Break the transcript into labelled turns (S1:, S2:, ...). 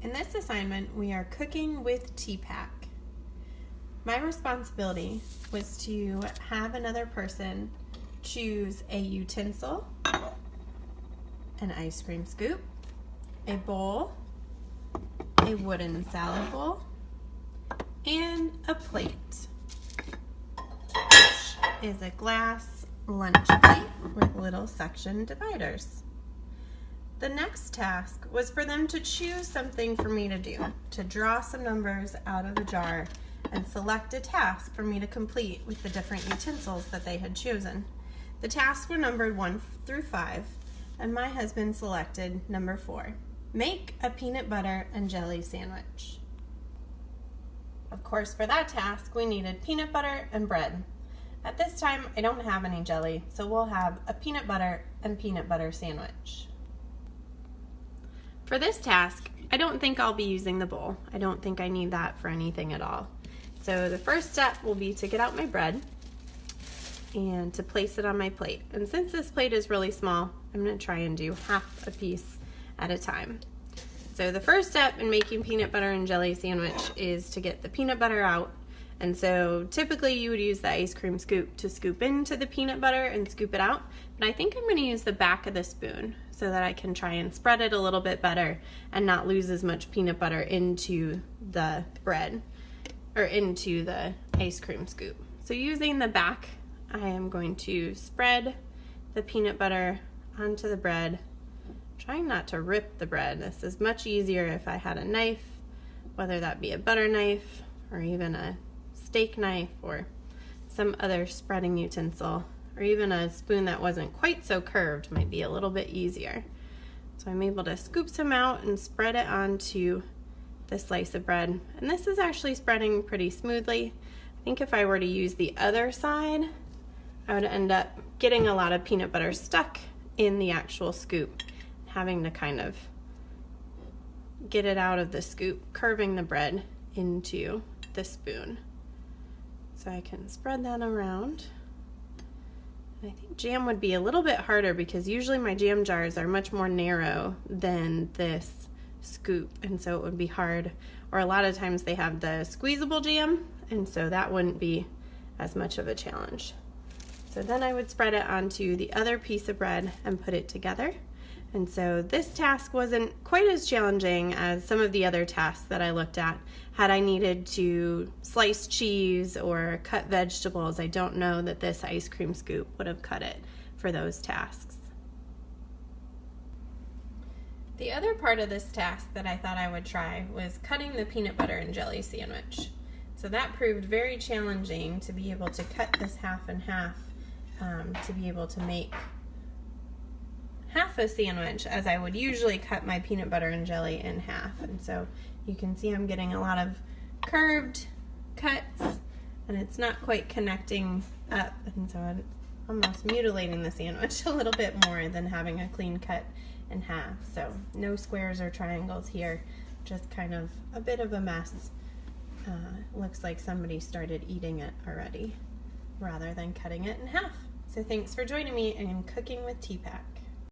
S1: In this assignment, we are cooking with TPACK. My responsibility was to have another person choose a utensil, an ice cream scoop, a bowl, a wooden salad bowl, and a plate, which is a glass lunch plate with little section dividers. The next task was for them to choose something for me to do, to draw some numbers out of a jar and select a task for me to complete with the different utensils that they had chosen. The tasks were numbered 1 through 5, and my husband selected number 4. Make a peanut butter and jelly sandwich. Of course, for that task, we needed peanut butter and bread. At this time, I don't have any jelly, so we'll have a peanut butter and peanut butter sandwich. For this task, I don't think I'll be using the bowl. I don't think I need that for anything at all. So the first step will be to get out my bread and to place it on my plate. And since this plate is really small, I'm going to try and do half a piece at a time. So the first step in making peanut butter and jelly sandwich is to get the peanut butter out. And so typically you would use the ice cream scoop to scoop into the peanut butter and scoop it out. But I think I'm going to use the back of the spoon so that I can try and spread it a little bit better and not lose as much peanut butter into the bread or into the ice cream scoop. So using the back, I am going to spread the peanut butter onto the bread, trying not to rip the bread. This is much easier if I had a knife, whether that be a butter knife or even a steak knife or some other spreading utensil, or even a spoon that wasn't quite so curved might be a little bit easier. So I'm able to scoop some out and spread it onto the slice of bread. And this is actually spreading pretty smoothly. I think if I were to use the other side, I would end up getting a lot of peanut butter stuck in the actual scoop, having to kind of get it out of the scoop, curving the bread into the spoon. So I can spread that around. I think jam would be a little bit harder because usually my jam jars are much more narrow than this scoop, and so it would be hard. Or a lot of times they have the squeezable jam, and so that wouldn't be as much of a challenge. So then I would spread it onto the other piece of bread and put it together. And so this task wasn't quite as challenging as some of the other tasks that I looked at. Had I needed to slice cheese or cut vegetables, I don't know that this ice cream scoop would have cut it for those tasks. The other part of this task that I thought I would try was cutting the peanut butter and jelly sandwich. So that proved very challenging to be able to cut this half and half, to be able to make half a sandwich, as I would usually cut my peanut butter and jelly in half. And so you can see I'm getting a lot of curved cuts and it's not quite connecting up, and so I'm almost mutilating the sandwich a little bit more than having a clean cut in half. So no squares or triangles here, just kind of a bit of a mess. Looks like somebody started eating it already rather than cutting it in half. So thanks for joining me in Cooking with TPACK.